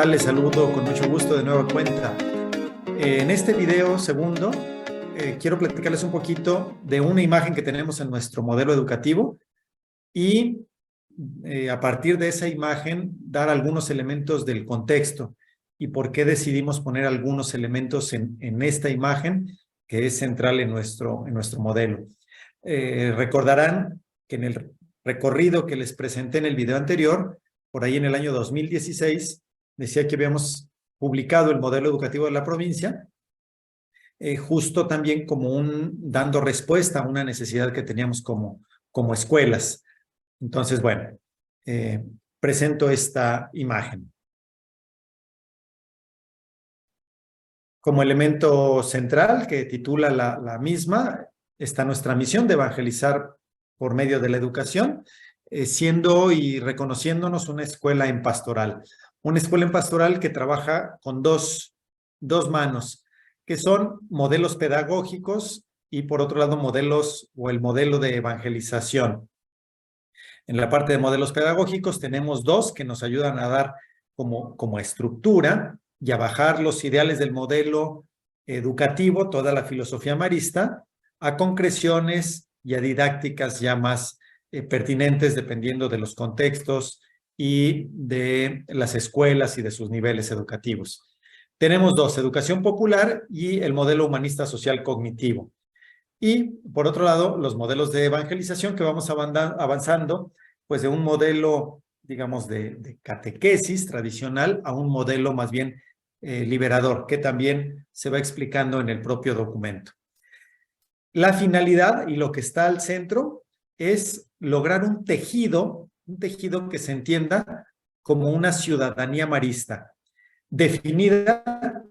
tal? Les saludo con mucho gusto de nueva cuenta. En este video segundo, quiero platicarles un poquito de una imagen que tenemos en nuestro modelo educativo y a partir de esa imagen dar algunos elementos del contexto y por qué decidimos poner algunos elementos en esta imagen que es central en nuestro modelo. Recordarán que en el recorrido que les presenté en el video anterior, por ahí en el año 2016, decía que habíamos publicado el modelo educativo de la provincia, justo también como dando respuesta a una necesidad que teníamos como escuelas. Entonces, bueno, presento esta imagen. Como elemento central que titula la misma, está nuestra misión de evangelizar por medio de la educación, siendo y reconociéndonos una escuela en pastoral. Una escuela en pastoral que trabaja con dos manos, que son modelos pedagógicos y por otro lado modelos o el modelo de evangelización. En la parte de modelos pedagógicos tenemos dos que nos ayudan a dar como estructura y a bajar los ideales del modelo educativo, toda la filosofía marista, a concreciones y a didácticas ya más pertinentes dependiendo de los contextos y de las escuelas y de sus niveles educativos. Tenemos dos, educación popular y el modelo humanista social cognitivo. Y por otro lado, los modelos de evangelización que vamos avanzando, pues de un modelo, digamos, de catequesis tradicional a un modelo más bien liberador, que también se va explicando en el propio documento. La finalidad y lo que está al centro es lograr un tejido que se entienda como una ciudadanía marista, definida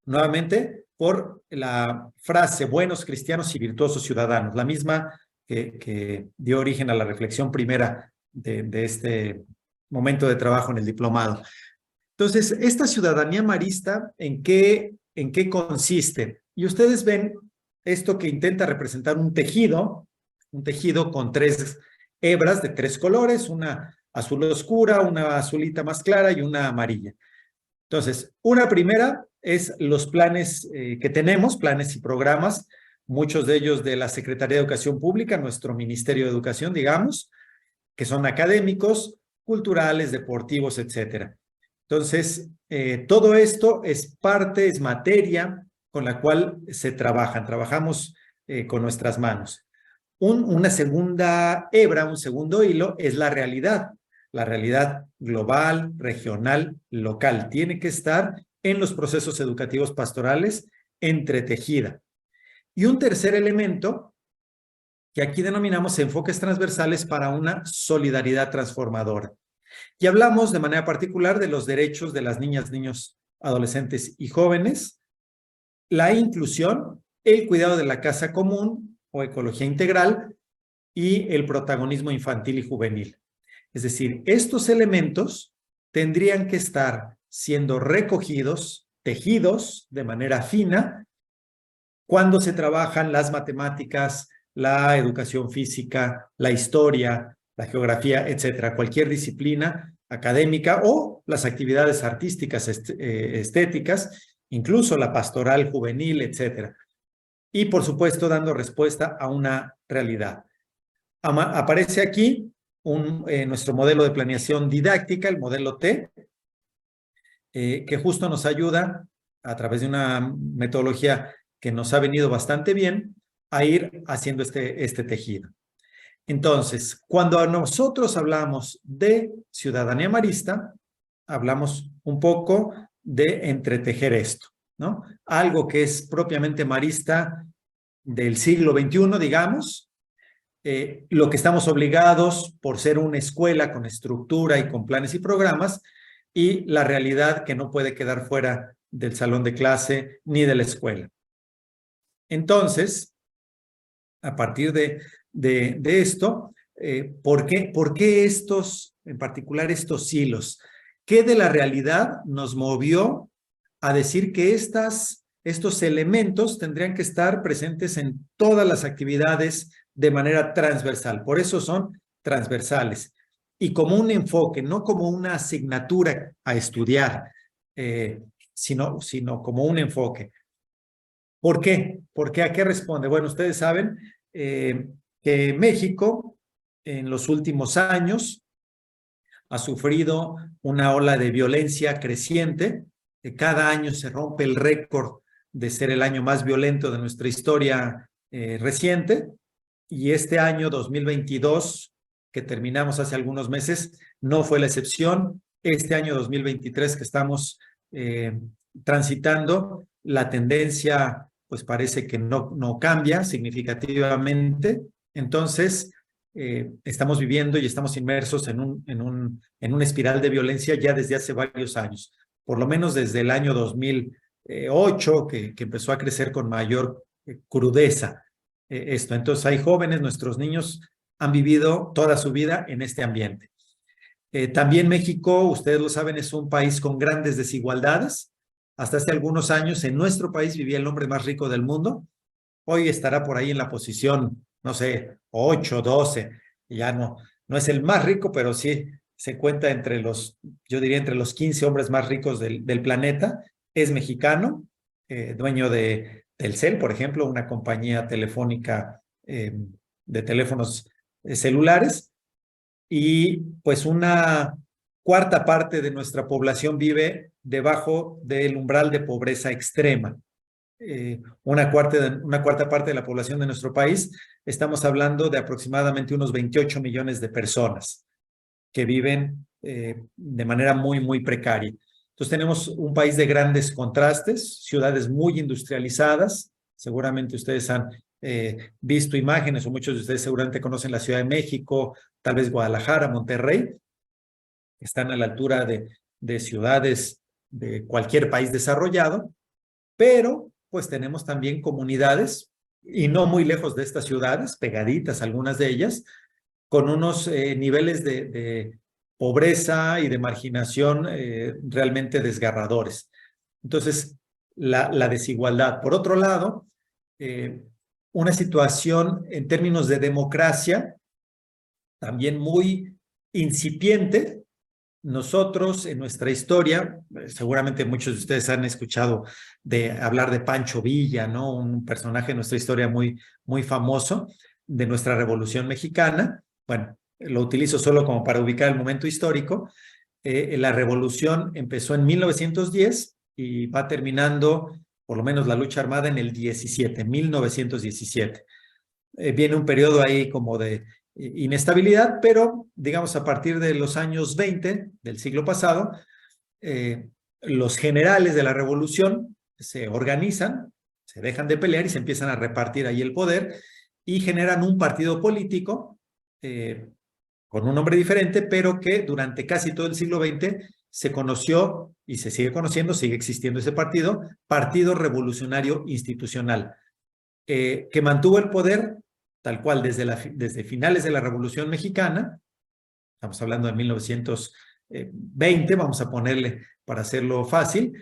nuevamente por la frase buenos cristianos y virtuosos ciudadanos, la misma que dio origen a la reflexión primera de este momento de trabajo en el diplomado. Entonces, esta ciudadanía marista, ¿en qué consiste? Y ustedes ven esto que intenta representar un tejido con tres hebras de tres colores, una azul oscura, una azulita más clara y una amarilla. Entonces, una primera es los planes que tenemos, planes y programas, muchos de ellos de la Secretaría de Educación Pública, nuestro Ministerio de Educación, digamos, que son académicos, culturales, deportivos, etcétera. Entonces, todo esto es materia con la cual se trabajamos con nuestras manos. Una segunda hebra, un segundo hilo, es la realidad global, regional, local. Tiene que estar en los procesos educativos pastorales entretejida. Y un tercer elemento, que aquí denominamos enfoques transversales para una solidaridad transformadora. Y hablamos de manera particular de los derechos de las niñas, niños, adolescentes y jóvenes, la inclusión, el cuidado de la casa común o ecología integral y el protagonismo infantil y juvenil. Es decir, estos elementos tendrían que estar siendo recogidos, tejidos de manera fina, cuando se trabajan las matemáticas, la educación física, la historia, la geografía, etcétera, cualquier disciplina académica o las actividades artísticas, estéticas, incluso la pastoral juvenil, etcétera. Y, por supuesto, dando respuesta a una realidad. Aparece aquí nuestro modelo de planeación didáctica, el modelo T, que justo nos ayuda a través de una metodología que nos ha venido bastante bien a ir haciendo este tejido. Entonces, cuando nosotros hablamos de ciudadanía marista, hablamos un poco de entretejer esto, ¿no? Algo que es propiamente marista del siglo XXI, digamos, lo que estamos obligados por ser una escuela con estructura y con planes y programas, y la realidad que no puede quedar fuera del salón de clase ni de la escuela. Entonces, a partir de esto, ¿por qué en particular estos hilos? ¿Qué de la realidad nos movió a decir que estos elementos tendrían que estar presentes en todas las actividades de manera transversal? Por eso son transversales. Y como un enfoque, no como una asignatura a estudiar, sino como un enfoque. ¿Por qué? ¿Por qué? ¿A qué responde? Bueno, ustedes saben que México en los últimos años ha sufrido una ola de violencia creciente. Cada año se rompe el récord de ser el año más violento de nuestra historia reciente. Y este año 2022, que terminamos hace algunos meses, no fue la excepción. Este año 2023 que estamos transitando, la tendencia pues parece que no cambia significativamente. Entonces, estamos viviendo y estamos inmersos en una espiral de violencia ya desde hace varios años, por lo menos desde el año 2008, que empezó a crecer con mayor crudeza esto. Entonces hay jóvenes, nuestros niños han vivido toda su vida en este ambiente. También México, ustedes lo saben, es un país con grandes desigualdades. Hasta hace algunos años en nuestro país vivía el hombre más rico del mundo. Hoy estará por ahí en la posición, no sé, 8, 12. Ya no es el más rico, pero sí se cuenta entre los, yo diría entre los 15 hombres más ricos del planeta. Es mexicano, dueño de Telcel, por ejemplo, una compañía telefónica de teléfonos celulares. Y pues una cuarta parte de nuestra población vive debajo del umbral de pobreza extrema. Una cuarta parte de la población de nuestro país, estamos hablando de aproximadamente unos 28 millones de personas que viven de manera muy precaria. Entonces tenemos un país de grandes contrastes, ciudades muy industrializadas. Seguramente ustedes han visto imágenes, o muchos de ustedes seguramente conocen la Ciudad de México, tal vez Guadalajara, Monterrey. Están a la altura de ciudades de cualquier país desarrollado, pero pues tenemos también comunidades, y no muy lejos de estas ciudades, pegaditas algunas de ellas, con unos niveles de pobreza y de marginación realmente desgarradores. Entonces, la desigualdad. Por otro lado, una situación en términos de democracia también muy incipiente. Nosotros en nuestra historia, seguramente muchos de ustedes han escuchado hablar de Pancho Villa, ¿no? Un personaje de nuestra historia muy famoso de nuestra Revolución Mexicana. Bueno, lo utilizo solo como para ubicar el momento histórico. La revolución empezó en 1910 y va terminando, por lo menos la lucha armada, en el 1917. Viene un periodo ahí como de inestabilidad, pero digamos a partir de los años 20 del siglo pasado, los generales de la revolución se organizan, se dejan de pelear y se empiezan a repartir ahí el poder y generan un partido político con un nombre diferente, pero que durante casi todo el siglo XX se conoció y se sigue conociendo, sigue existiendo ese partido, Partido Revolucionario Institucional, que mantuvo el poder tal cual desde finales de la Revolución Mexicana. Estamos hablando de 1920, vamos a ponerle para hacerlo fácil,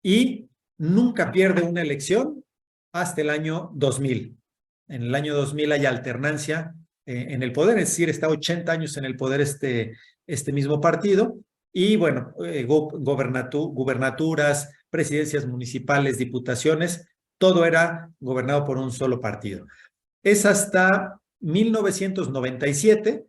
y nunca pierde una elección hasta el año 2000. En el año 2000 hay alternancia en el poder, es decir, está 80 años en el poder este mismo partido, y bueno, gubernaturas, presidencias municipales, diputaciones, todo era gobernado por un solo partido. Es hasta 1997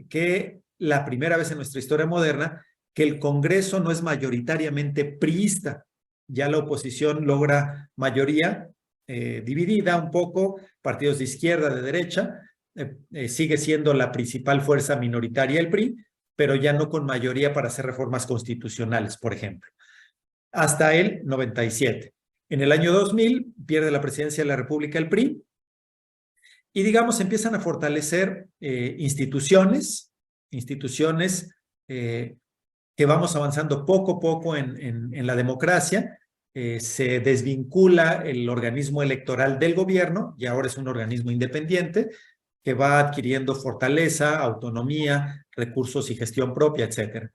que la primera vez en nuestra historia moderna que el Congreso no es mayoritariamente priista. Ya la oposición logra mayoría dividida un poco, partidos de izquierda, de derecha, sigue siendo la principal fuerza minoritaria el PRI, pero ya no con mayoría para hacer reformas constitucionales, por ejemplo. Hasta el 97. En el año 2000 pierde la presidencia de la República el PRI, y digamos empiezan a fortalecer instituciones que vamos avanzando poco a poco en la democracia. Se desvincula el organismo electoral del gobierno y ahora es un organismo independiente que va adquiriendo fortaleza, autonomía, recursos y gestión propia, etcétera.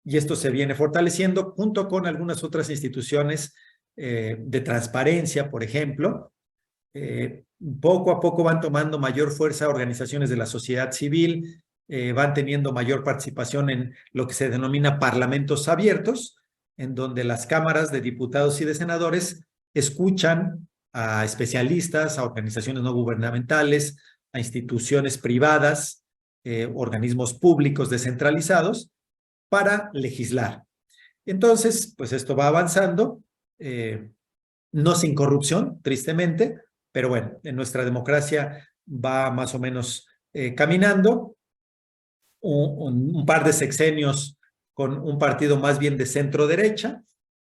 Y esto se viene fortaleciendo junto con algunas otras instituciones de transparencia, por ejemplo. Poco a poco van tomando mayor fuerza organizaciones de la sociedad civil, van teniendo mayor participación en lo que se denomina parlamentos abiertos, en donde las cámaras de diputados y de senadores escuchan a especialistas, a organizaciones no gubernamentales, a instituciones privadas, organismos públicos descentralizados, para legislar. Entonces, pues esto va avanzando, no sin corrupción, tristemente, pero bueno, en nuestra democracia va más o menos caminando. Un par de sexenios con un partido más bien de centro derecha,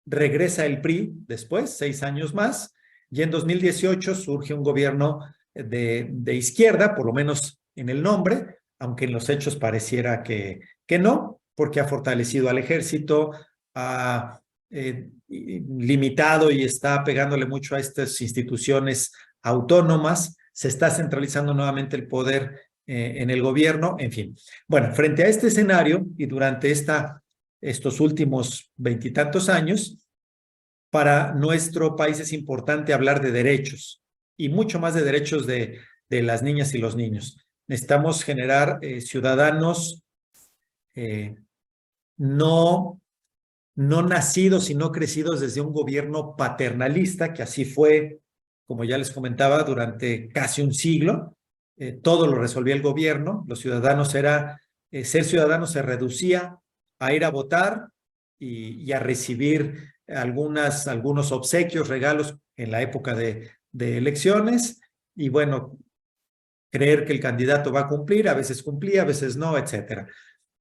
regresa el PRI después, 6 años más, y en 2018 surge un gobierno de izquierda, por lo menos en el nombre, aunque en los hechos pareciera que no, porque ha fortalecido al ejército, ha limitado y está pegándole mucho a estas instituciones autónomas, se está centralizando nuevamente el poder en el gobierno, en fin. Bueno, frente a este escenario y durante estos últimos 20 y tantos años, para nuestro país es importante hablar de derechos y mucho más de derechos de las niñas y los niños. Necesitamos generar ciudadanos no nacidos y no crecidos desde un gobierno paternalista, que así fue, como ya les comentaba, durante casi un siglo. Todo lo resolvía el gobierno. Los ciudadanos ser ciudadanos se reducía a ir a votar y a recibir algunos obsequios, regalos en la época de elecciones, y bueno, creer que el candidato va a cumplir, a veces cumplía, a veces no, etcétera.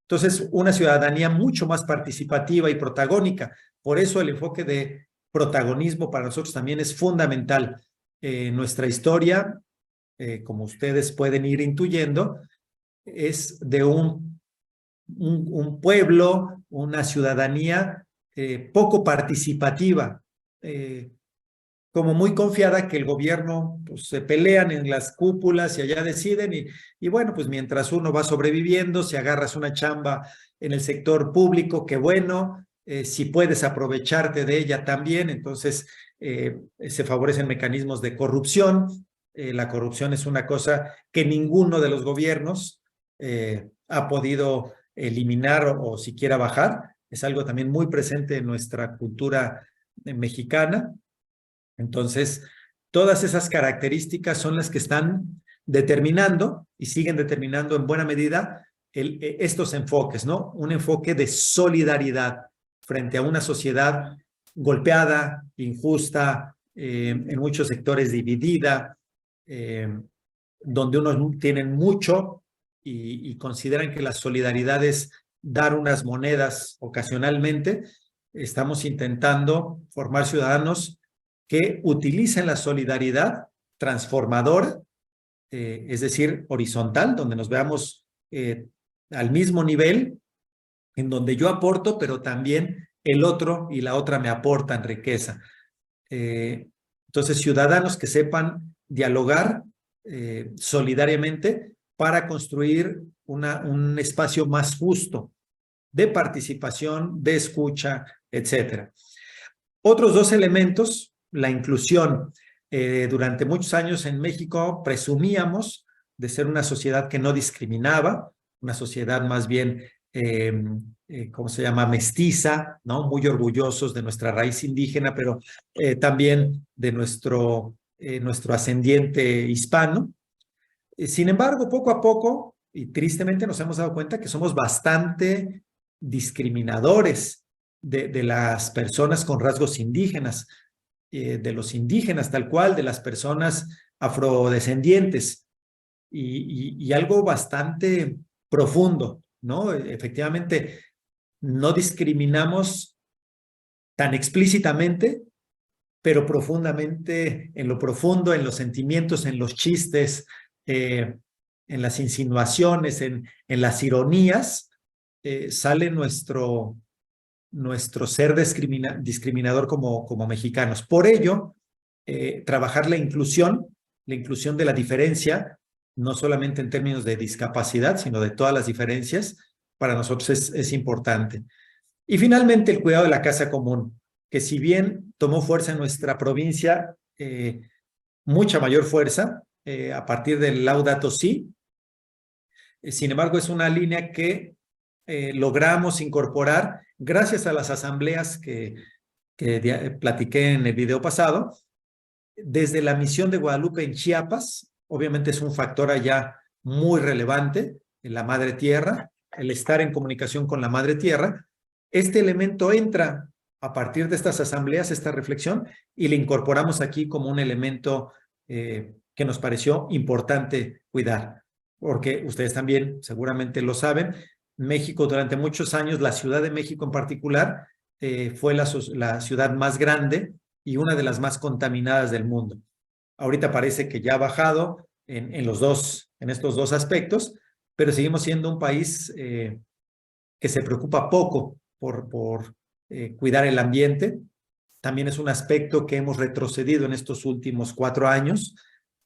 Entonces, una ciudadanía mucho más participativa y protagónica. Por eso el enfoque de protagonismo para nosotros también es fundamental. Nuestra historia, como ustedes pueden ir intuyendo, es de un pueblo, una ciudadanía poco participativa, como muy confiada que el gobierno, pues, se pelean en las cúpulas y allá deciden, y bueno, pues mientras uno va sobreviviendo, si agarras una chamba en el sector público, qué bueno, si puedes aprovecharte de ella también, entonces se favorecen mecanismos de corrupción. La corrupción es una cosa que ninguno de los gobiernos ha podido eliminar o siquiera bajar. Es algo también muy presente en nuestra cultura mexicana. Entonces, todas esas características son las que están determinando y siguen determinando en buena medida estos enfoques, ¿no? Un enfoque de solidaridad frente a una sociedad golpeada, injusta, en muchos sectores dividida, donde unos tienen mucho y consideran que la solidaridad es dar unas monedas ocasionalmente. Estamos intentando formar ciudadanos que utilicen la solidaridad transformadora, es decir, horizontal, donde nos veamos al mismo nivel, en donde yo aporto, pero también el otro y la otra me aportan riqueza. Entonces, ciudadanos que sepan dialogar solidariamente para construir un espacio más justo de participación, de escucha, etcétera. Otros dos elementos: la inclusión. Durante muchos años en México presumíamos de ser una sociedad que no discriminaba, una sociedad más bien, ¿cómo se llama?, mestiza, ¿no? Muy orgullosos de nuestra raíz indígena, pero también de nuestro ascendiente hispano. Sin embargo, poco a poco, y tristemente, nos hemos dado cuenta que somos bastante discriminadores de las personas con rasgos indígenas, de los indígenas tal cual, de las personas afrodescendientes, y algo bastante profundo, ¿no? Efectivamente, no discriminamos tan explícitamente, pero profundamente, en lo profundo, en los sentimientos, en los chistes, en las insinuaciones, en las ironías, sale nuestro ser discriminador como mexicanos. Por ello, trabajar la inclusión de la diferencia, no solamente en términos de discapacidad, sino de todas las diferencias, para nosotros es importante. Y finalmente, el cuidado de la casa común, que si bien tomó fuerza en nuestra provincia, mucha mayor fuerza, a partir del Laudato Si, sin embargo, es una línea que logramos incorporar gracias a las asambleas que platiqué en el video pasado, desde la misión de Guadalupe en Chiapas, obviamente es un factor allá muy relevante, en la Madre Tierra, el estar en comunicación con la Madre Tierra. Este elemento entra a partir de estas asambleas, esta reflexión, y le incorporamos aquí como un elemento que nos pareció importante cuidar, porque ustedes también seguramente lo saben, México durante muchos años, la Ciudad de México en particular, fue la ciudad más grande y una de las más contaminadas del mundo. Ahorita parece que ya ha bajado en estos dos aspectos, pero seguimos siendo un país que se preocupa poco por cuidar el ambiente. También es un aspecto que hemos retrocedido en estos últimos 4 años.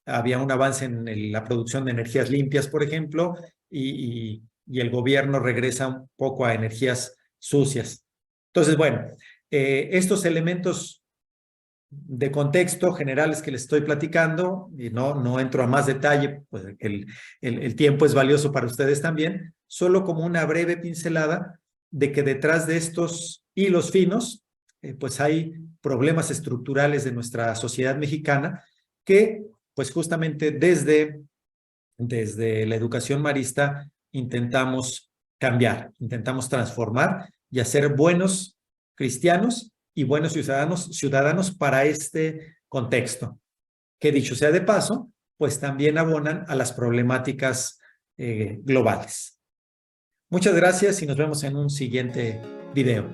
Había un avance en la producción de energías limpias, por ejemplo, y el gobierno regresa un poco a energías sucias. Entonces, bueno, estos elementos de contexto generales que les estoy platicando, y no entro a más detalle, pues el tiempo es valioso para ustedes también, solo como una breve pincelada de que detrás de estos hilos finos, pues hay problemas estructurales de nuestra sociedad mexicana que, pues justamente desde la educación marista intentamos cambiar, intentamos transformar y hacer buenos cristianos y buenos ciudadanos para este contexto, que dicho sea de paso, pues también abonan a las problemáticas globales. Muchas gracias y nos vemos en un siguiente video.